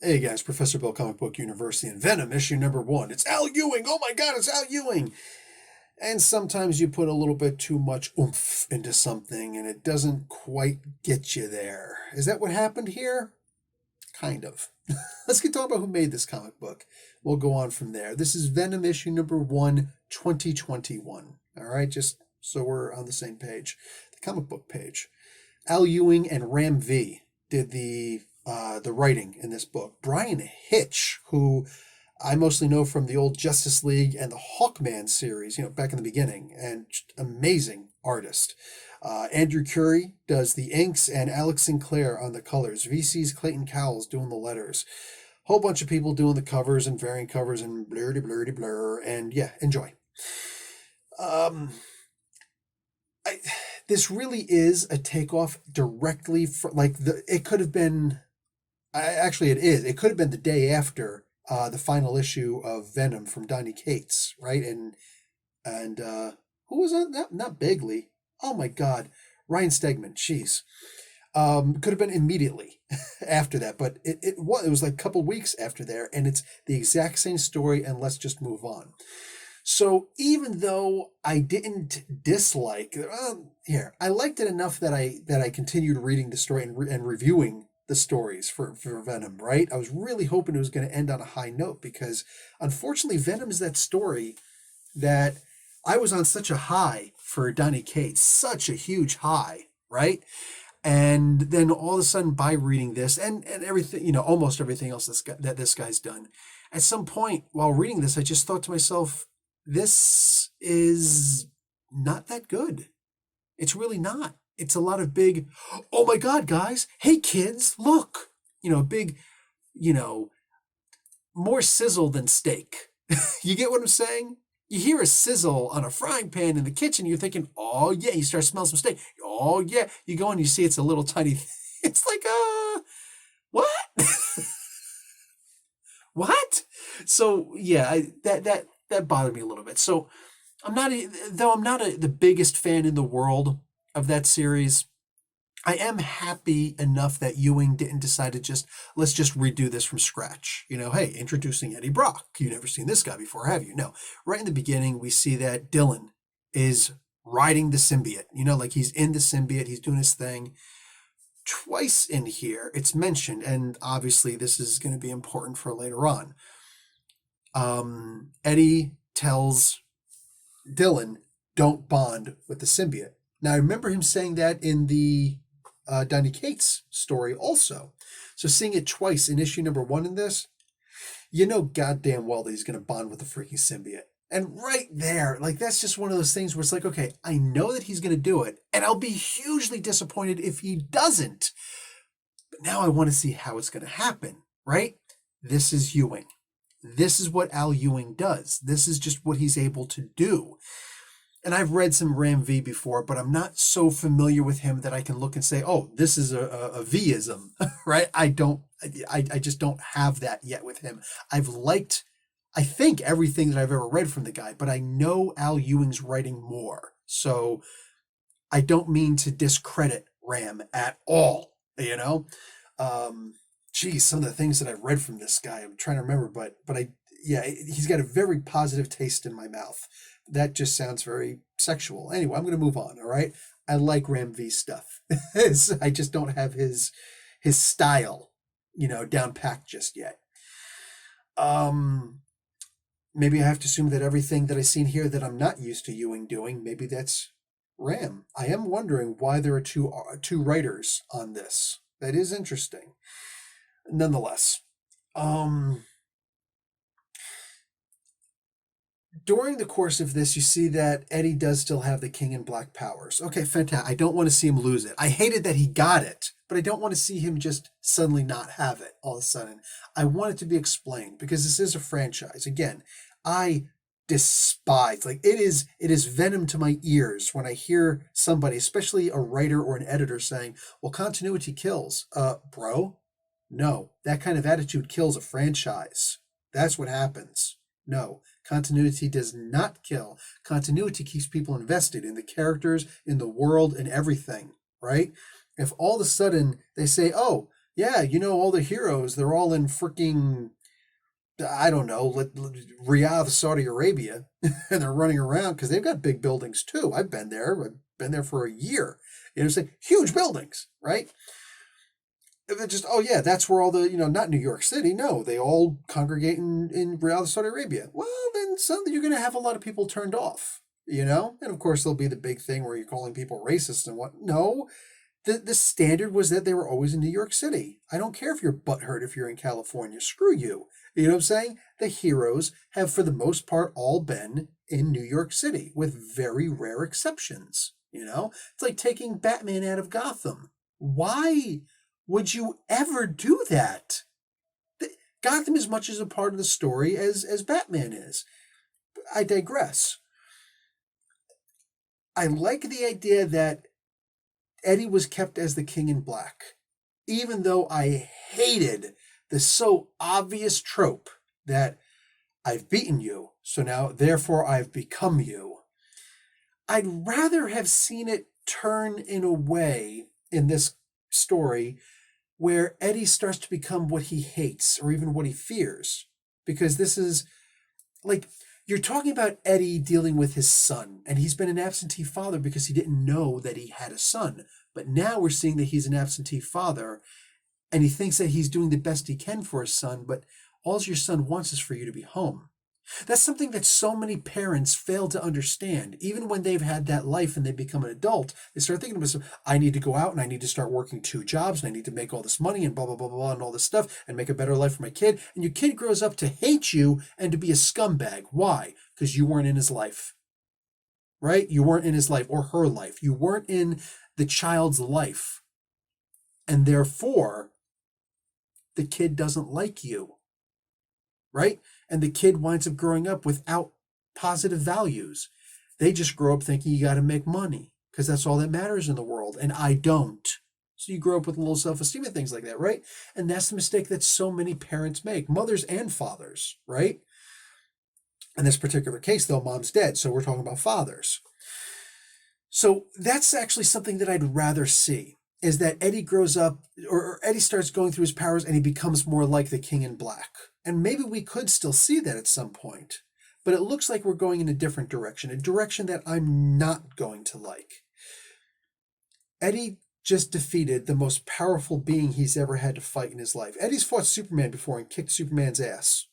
Hey guys, Professor Bill, Comic Book University, and Venom, issue number 1. It's Al Ewing! Oh my god, it's Al Ewing! And sometimes you put a little bit too much oomph into something and it doesn't quite get you there. Is that what happened here? Kind of. Let's get talking about who made this comic book. We'll go on from there. This is Venom issue number 1, 2021. All right, just so we're on the same page. The comic book page. Al Ewing and Ram V did the writing in this book. Brian Hitch, who I mostly know from the old Justice League and the Hawkman series, back in the beginning, and amazing artist. Andrew Curry does the inks and Alex Sinclair on the colors. VC's Clayton Cowles doing the letters. Whole bunch of people doing the covers and variant covers and blur. And yeah, enjoy. This really is a takeoff directly from, it could have been, actually it is, it could have been the day after the final issue of Venom from Donny Cates, right? And who was that? Not Begley. Oh my God, Ryan Stegman. Jeez, could have been immediately after that, but it was like a couple weeks after there, and it's the exact same story. And let's just move on. So even though I didn't dislike, I liked it enough that I continued reading the story and reviewing the stories for Venom, right? I was really hoping it was going to end on a high note because unfortunately Venom is that story that I was on such a high for Donny Cates, such a huge high, right? And then all of a sudden by reading this and everything, almost everything else that this guy's done, at some point while reading this, I just thought to myself, this is not that good. It's really not. It's a lot of big, oh my God, guys, hey kids, look, big, more sizzle than steak. You get what I'm saying? You hear a sizzle on a frying pan in the kitchen, you're thinking, oh yeah, you start smelling some steak. Oh yeah, you go and you see it's a little tiny, it's like, what? What? So yeah, that bothered me a little bit. So I'm not the biggest fan in the world of that series, I am happy enough that Ewing didn't decide to let's just redo this from scratch. Hey, introducing Eddie Brock. You've never seen this guy before, have you? No. Right in the beginning, we see that Dylan is riding the symbiote. Like he's in the symbiote, he's doing his thing. Twice in here, it's mentioned, and obviously this is going to be important for later on. Eddie tells Dylan, don't bond with the symbiote. Now, I remember him saying that in the Donny Cates story also. So seeing it twice in issue number 1 in this, goddamn well that he's going to bond with the freaking symbiote. And right there, that's just one of those things where it's like, okay, I know that he's going to do it, and I'll be hugely disappointed if he doesn't. But now I want to see how it's going to happen, right? This is Ewing. This is what Al Ewing does. This is just what he's able to do. And I've read some Ram V before, but I'm not so familiar with him that I can look and say, oh, this is a V-ism, right? I just don't have that yet with him. I've liked, I think, everything that I've ever read from the guy, but I know Al Ewing's writing more. So I don't mean to discredit Ram at all, Geez, some of the things that I've read from this guy, I'm trying to remember, but he's got a very positive taste in my mouth. That just sounds very sexual. Anyway, I'm going to move on, all right? I like Ram V stuff. I just don't have his style, down packed just yet. Maybe I have to assume that everything that I've seen here that I'm not used to Ewing doing, maybe that's Ram. I am wondering why there are two writers on this. That is interesting. Nonetheless, during the course of this, you see that Eddie does still have the King in Black powers. Okay, fantastic. I don't want to see him lose it. I hated that he got it, but I don't want to see him just suddenly not have it all of a sudden. I want it to be explained because this is a franchise. Again, I despise, it is venom to my ears when I hear somebody, especially a writer or an editor, saying, well, continuity kills. Bro, no, that kind of attitude kills a franchise. That's what happens. No, continuity does not kill. Continuity keeps people invested in the characters, in the world, in everything, right? If all of a sudden they say, oh, Yeah, all the heroes, they're all in freaking, I don't know, Riyadh, Saudi Arabia, and they're running around because they've got big buildings too. I've been there. I've been there for a year. It's like huge buildings, right? And they're just, oh yeah, that's where all the, not New York City. No, they all congregate in Riyadh, Saudi Arabia. Well, then suddenly you're going to have a lot of people turned off, And of course, there'll be the big thing where you're calling people racist and what. No, the standard was that they were always in New York City. I don't care if you're butthurt if you're in California. Screw you. You know what I'm saying? The heroes have, for the most part, all been in New York City, with very rare exceptions. It's like taking Batman out of Gotham. Why would you ever do that? Gotham is much as a part of the story as Batman is. I digress. I like the idea that Eddie was kept as the King in Black, even though I hated the so obvious trope that I've beaten you, so now therefore I've become you. I'd rather have seen it turn in a way in this story where Eddie starts to become what he hates or even what he fears. Because this is like, you're talking about Eddie dealing with his son, and he's been an absentee father because he didn't know that he had a son. But now we're seeing that he's an absentee father, and he thinks that he's doing the best he can for his son, but all your son wants is for you to be home. That's something that so many parents fail to understand. Even when they've had that life and they become an adult, they start thinking to themselves, I need to go out and I need to start working 2 jobs and I need to make all this money and blah, blah, blah, blah, and all this stuff and make a better life for my kid. And your kid grows up to hate you and to be a scumbag. Why? Because you weren't in his life. Right? You weren't in his life or her life. You weren't in the child's life. And therefore, the kid doesn't like you. Right? And the kid winds up growing up without positive values. They just grow up thinking you got to make money because that's all that matters in the world. And I don't. So you grow up with a little self-esteem and things like that, right? And that's the mistake that so many parents make, mothers and fathers, right? In this particular case, though, mom's dead. So we're talking about fathers. So that's actually something that I'd rather see, is that Eddie grows up, or Eddie starts going through his powers and he becomes more like the King in Black. And maybe we could still see that at some point. But it looks like we're going in a different direction, a direction that I'm not going to like. Eddie just defeated the most powerful being he's ever had to fight in his life. Eddie's fought Superman before and kicked Superman's ass.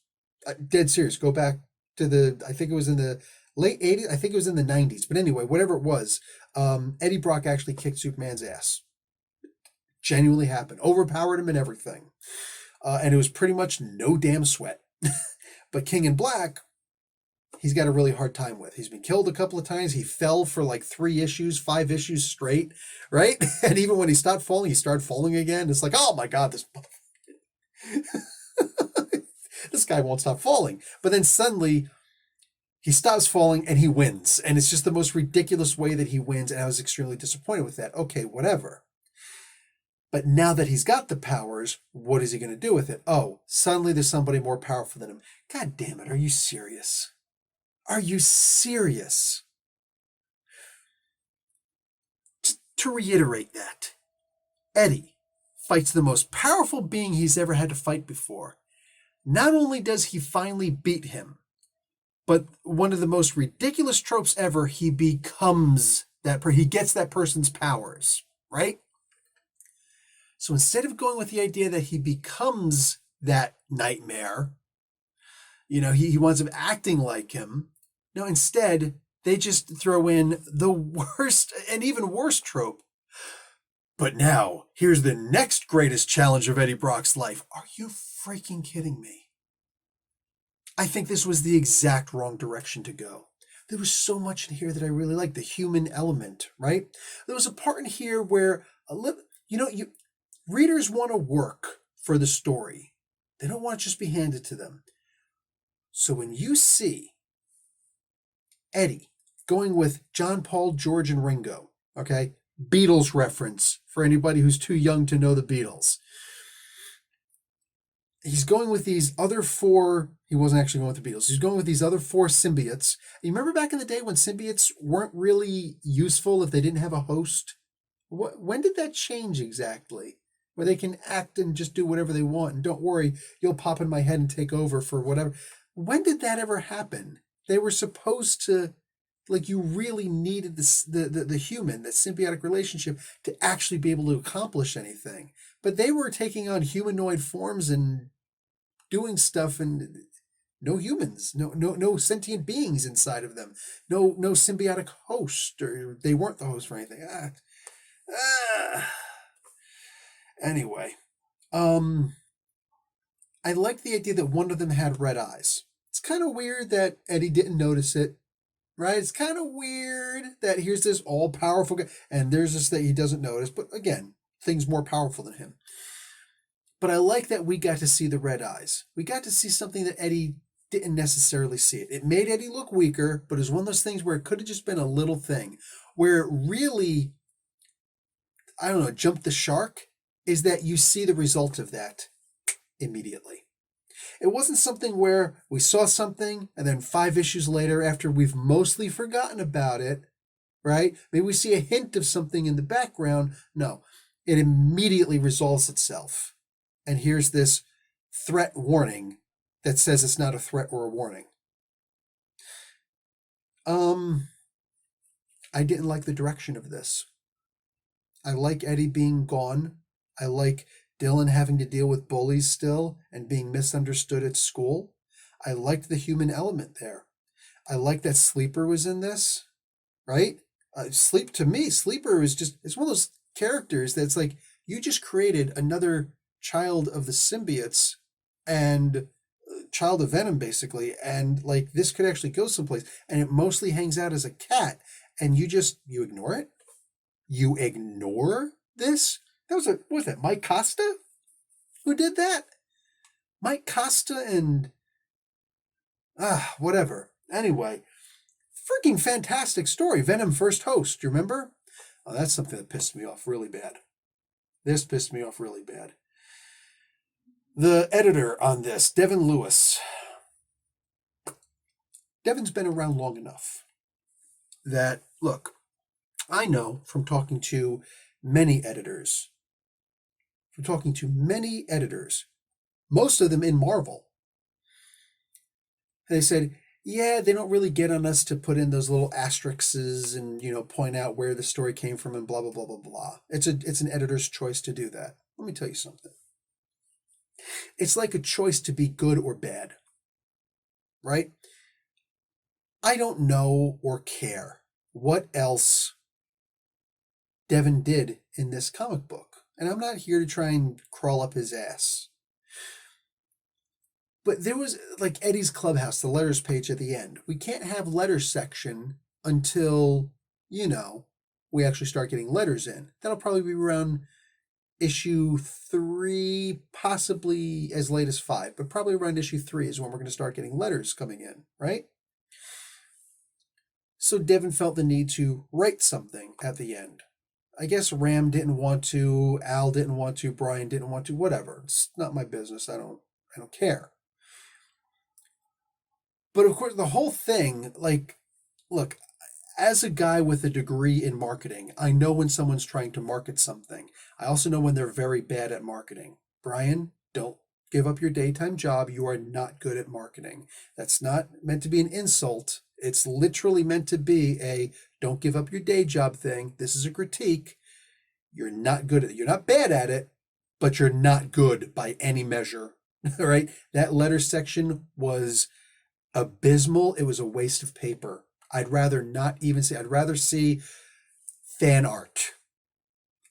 Dead serious. Go back to I think it was in the late 80s. I think it was in the 90s. But anyway, whatever it was, Eddie Brock actually kicked Superman's ass. Genuinely happened. Overpowered him and everything. And it was pretty much no damn sweat. But King in Black, he's got a really hard time with. He's been killed a couple of times. He fell for like 3 issues, 5 issues straight, right? And even when he stopped falling, he started falling again. It's like, oh my God, this guy won't stop falling. But then suddenly he stops falling and he wins. And it's just the most ridiculous way that he wins. And I was extremely disappointed with that. Okay, whatever. But now that he's got the powers, what is he going to do with it? Oh, suddenly there's somebody more powerful than him. God damn it, are you serious? Are you serious? To reiterate that, Eddie fights the most powerful being he's ever had to fight before. Not only does he finally beat him, but one of the most ridiculous tropes ever, he becomes he gets that person's powers, right? So instead of going with the idea that he becomes that nightmare, he winds up acting like him. No, instead, they just throw in the worst and even worse trope. But now, here's the next greatest challenge of Eddie Brock's life. Are you freaking kidding me? I think this was the exact wrong direction to go. There was so much in here that I really liked. The human element, right? There was a part in here where readers want to work for the story. They don't want to just be handed to them. So when you see Eddie going with John, Paul, George, and Ringo, okay? Beatles reference for anybody who's too young to know the Beatles. He's going with these other 4, he wasn't actually going with the Beatles, he's going with these other 4 symbiotes. You remember back in the day when symbiotes weren't really useful if they didn't have a host? When did that change exactly? where they can act and just do whatever they want. And don't worry, you'll pop in my head and take over for whatever. When did that ever happen? They were supposed to, like, you really needed the human, that symbiotic relationship, to actually be able to accomplish anything. But they were taking on humanoid forms and doing stuff, and no humans, no sentient beings inside of them, no symbiotic host, or they weren't the host for anything. Anyway, I like the idea that one of them had red eyes. It's kind of weird that Eddie didn't notice it, right? It's kind of weird that here's this all powerful guy, and there's this that he doesn't notice. But again, things more powerful than him. But I like that we got to see the red eyes. We got to see something that Eddie didn't necessarily see it. It made Eddie look weaker, but it was one of those things where it could have just been a little thing. Where it really, I don't know, jumped the shark is that you see the result of that immediately. It wasn't something where we saw something and then 5 issues later, after we've mostly forgotten about it, right? Maybe we see a hint of something in the background. No, it immediately resolves itself. And here's this threat warning that says it's not a threat or a warning. I didn't like the direction of this. I like Eddie being gone. I like Dylan having to deal with bullies still and being misunderstood at school. I liked the human element there. I like that Sleeper was in this, right? Sleeper is just, it's one of those characters that's like, you just created another child of the symbiotes and child of Venom, basically, and like this could actually go someplace, and it mostly hangs out as a cat, and you ignore it. You ignore this. What was that, Mike Costa who did that? Mike Costa and whatever. Anyway, freaking fantastic story. Venom first host, you remember? Oh, that's something that pissed me off really bad. This pissed me off really bad. The editor on this, Devin Lewis. Devin's been around long enough that, look, I know from talking to many editors, most of them in Marvel, they said, yeah, they don't really get on us to put in those little asterisks and, point out where the story came from and blah, blah, blah, blah, blah. It's an editor's choice to do that. Let me tell you something. It's like a choice to be good or bad, right? I don't know or care what else Devin did in this comic book. And I'm not here to try and crawl up his ass. But there was, like, Eddie's Clubhouse, the letters page at the end. We can't have letters section until, we actually start getting letters in. That'll probably be around issue 3, possibly as late as 5, but probably around issue 3 is when we're going to start getting letters coming in, right? So Devin felt the need to write something at the end. I guess Ram didn't want to, Al didn't want to, Brian didn't want to, whatever. It's not my business. I don't care. But of course, the whole thing, like, look, as a guy with a degree in marketing, I know when someone's trying to market something. I also know when they're very bad at marketing. Brian, don't give up your daytime job. You are not good at marketing. That's not meant to be an insult. It's literally meant to be a don't give up your day job thing. This is a critique. You're not good at it. You're not bad at it, but you're not good by any measure. All right? That letter section was abysmal. It was a waste of paper. I'd rather not even see, I'd rather see fan art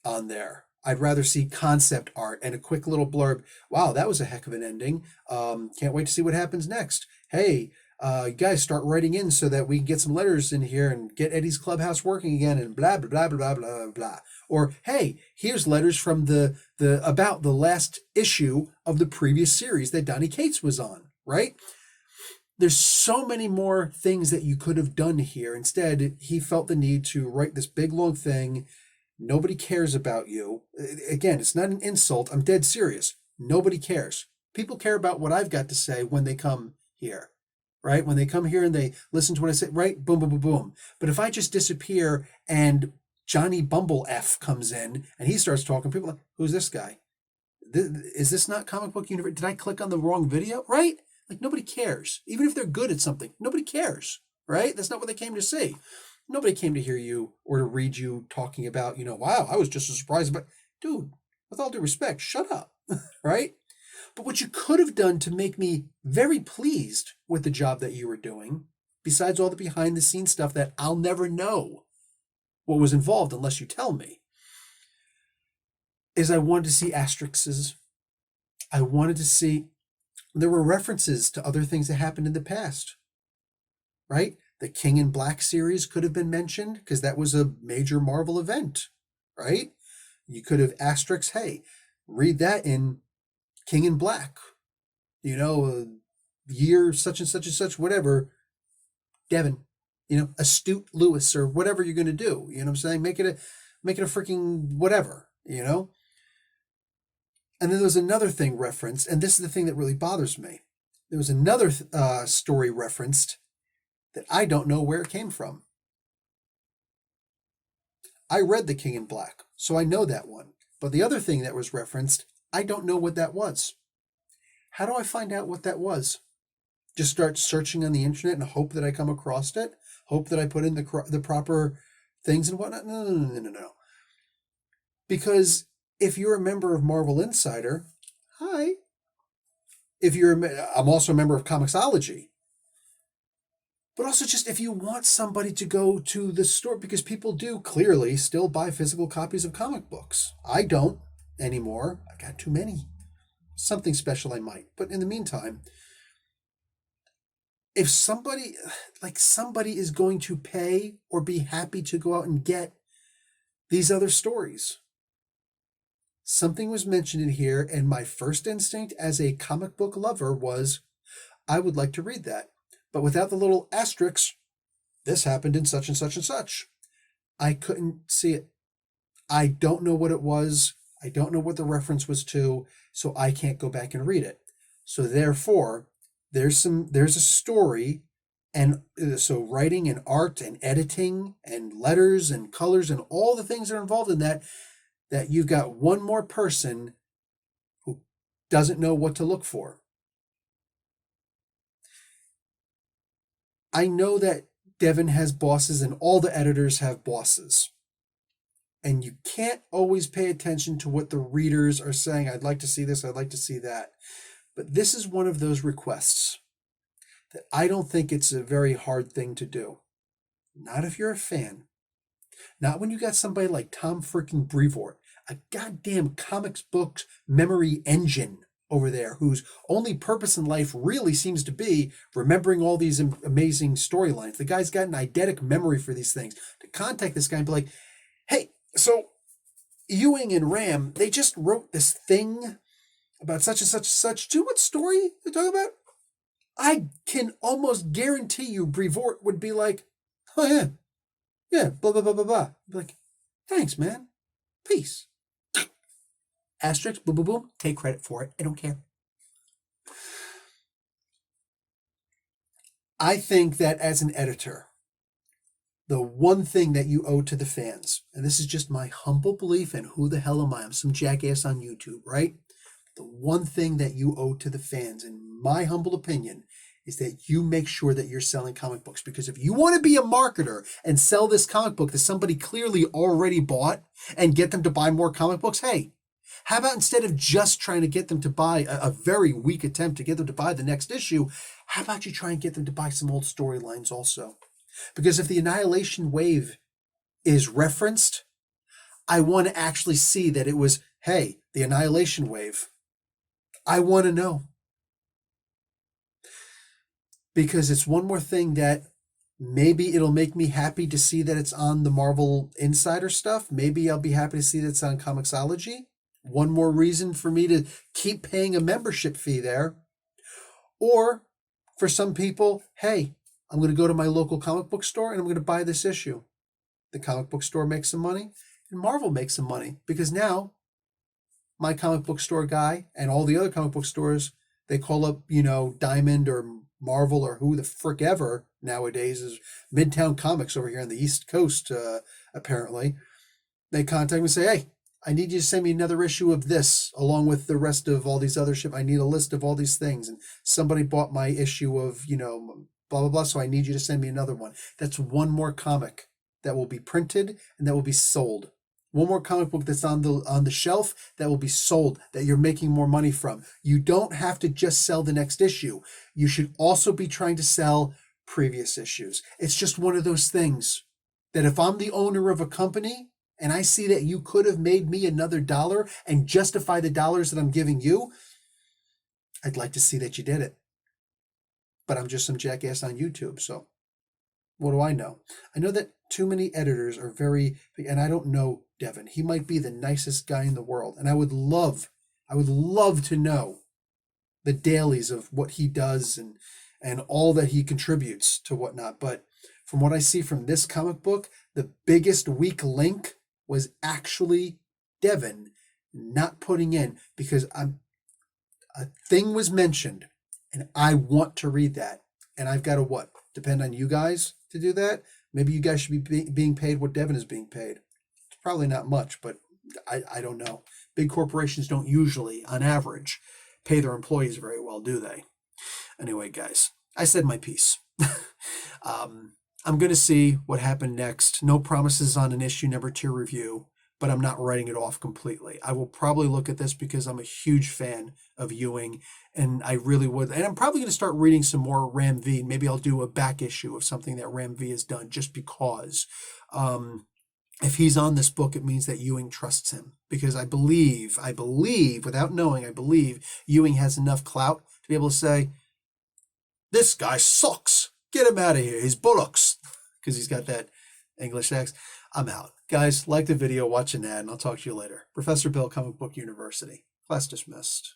on there. I'd rather see concept art and a quick little blurb. Wow, that was a heck of an ending. Can't wait to see what happens next. Hey, you guys start writing in so that we can get some letters in here and get Eddie's Clubhouse working again and blah, blah, blah, blah, blah, blah, blah. Or, hey, here's letters from about the last issue of the previous series that Donny Cates was on, right? There's so many more things that you could have done here. Instead, he felt the need to write this big, long thing. Nobody cares about you. Again, it's not an insult. I'm dead serious. Nobody cares. People care about what I've got to say when they come here, right? When they come here and they listen to what I say, right? Boom, boom, boom, boom. But if I just disappear and Johnny Bumble F comes in and he starts talking, people are like, who's this guy? Is this not comic book universe? Did I click on the wrong video? Right? Like, nobody cares. Even if they're good at something, nobody cares, right? That's not what they came to see. Nobody came to hear you or to read you talking about, wow, I was just as surprised. But, dude, with all due respect, shut up, right? But what you could have done to make me very pleased with the job that you were doing, besides all the behind the scenes stuff that I'll never know what was involved unless you tell me, is I wanted to see asterisks. I wanted to see, there were references to other things that happened in the past, right? The King in Black series could have been mentioned because that was a major Marvel event, right? You could have asterisks, hey, read that in King in Black, year such and such and such, whatever, Devin, Astute Lewis or whatever you're going to do. You know what I'm saying? Make it a freaking whatever, And then there was another thing referenced, and this is the thing that really bothers me. There was another story referenced that I don't know where it came from. I read The King in Black, so I know that one. But the other thing that was referenced, I don't know what that was. How do I find out what that was? Just start searching on the internet and hope that I come across it? Hope that I put in the proper things and whatnot? No. Because if you're a member of Marvel Insider, hi. I'm also a member of Comixology. But also just if you want somebody to go to the store, because people do clearly still buy physical copies of comic books. I don't anymore. I've got too many. Something special I might. But in the meantime, if somebody is going to pay or be happy to go out and get these other stories, something was mentioned in here, and my first instinct as a comic book lover was, I would like to read that. But without the little asterisks, this happened in such and such and such. I couldn't see it. I don't know what it was. I don't know what the reference was to, so I can't go back and read it. So therefore, there's a story, and so writing and art and editing and letters and colors and all the things that are involved in that you've got one more person who doesn't know what to look for. I know that Devin has bosses and all the editors have bosses. And you can't always pay attention to what the readers are saying. I'd like to see this, I'd like to see that. But this is one of those requests that I don't think it's a very hard thing to do. Not if you're a fan. Not when you got somebody like Tom freaking Brevoort, a goddamn comics books memory engine over there, whose only purpose in life really seems to be remembering all these amazing storylines. The guy's got an eidetic memory for these things. To contact this guy and be like, hey, so Ewing and Ram, they just wrote this thing about such and such and such. Do you know what story they're talking about? I can almost guarantee you Brevoort would be like, oh yeah, blah, blah, blah, blah, blah. Be like, thanks, man. Peace. Asterisk, boom, boom, boom. Take credit for it. I don't care. I think that as an editor, the one thing that you owe to the fans, and this is just my humble belief, and who the hell am I? I'm some jackass on YouTube, right? The one thing that you owe to the fans, in my humble opinion, is that you make sure that you're selling comic books. Because if you want to be a marketer and sell this comic book that somebody clearly already bought and get them to buy more comic books, hey, how about instead of just trying to get them to buy a very weak attempt to get them to buy the next issue, how about you try and get them to buy some old storylines also? Because if the Annihilation Wave is referenced, I want to actually see that it was, hey, the Annihilation Wave. I want to know. Because it's one more thing that maybe it'll make me happy to see that it's on the Marvel Insider stuff. Maybe I'll be happy to see that it's on Comixology. One more reason for me to keep paying a membership fee there. Or for some people, hey, I'm going to go to my local comic book store and I'm going to buy this issue. The comic book store makes some money and Marvel makes some money, because now my comic book store guy and all the other comic book stores, they call up, Diamond or Marvel or who the frick ever nowadays is Midtown Comics over here on the East Coast, apparently. They contact me and say, hey, I need you to send me another issue of this along with the rest of all these other shit. I need a list of all these things. And somebody bought my issue of, blah, blah, blah. So I need you to send me another one. That's one more comic that will be printed and that will be sold. One more comic book that's on the shelf that will be sold, that you're making more money from. You don't have to just sell the next issue. You should also be trying to sell previous issues. It's just one of those things that if I'm the owner of a company and I see that you could have made me another dollar and justify the dollars that I'm giving you, I'd like to see that you did it. But I'm just some jackass on YouTube, so what do I know? I know that too many editors are and I don't know Devin. He might be the nicest guy in the world, and I would love to know the dailies of what he does and all that he contributes to whatnot. But from what I see from this comic book, the biggest weak link was actually Devin not putting in, because a thing was mentioned and I want to read that, and I've got to depend on you guys to do that. Maybe you guys should be being paid what Devin is being paid. It's probably not much, but I don't know. Big corporations don't usually, on average, pay their employees very well, do they? Anyway, guys, I said my piece. I'm going to see what happened next. No promises on an issue number 2 review, but I'm not writing it off completely. I will probably look at this because I'm a huge fan of Ewing, and I really would. And I'm probably going to start reading some more Ram V. Maybe I'll do a back issue of something that Ram V has done, just because. If he's on this book, it means that Ewing trusts him, because I believe, without knowing, I believe Ewing has enough clout to be able to say, this guy sucks. Get him out of here. He's bullocks. Because he's got that English accent. I'm out. Guys, like the video, watch an ad, and I'll talk to you later. Professor Bill, Comic Book University. Class dismissed.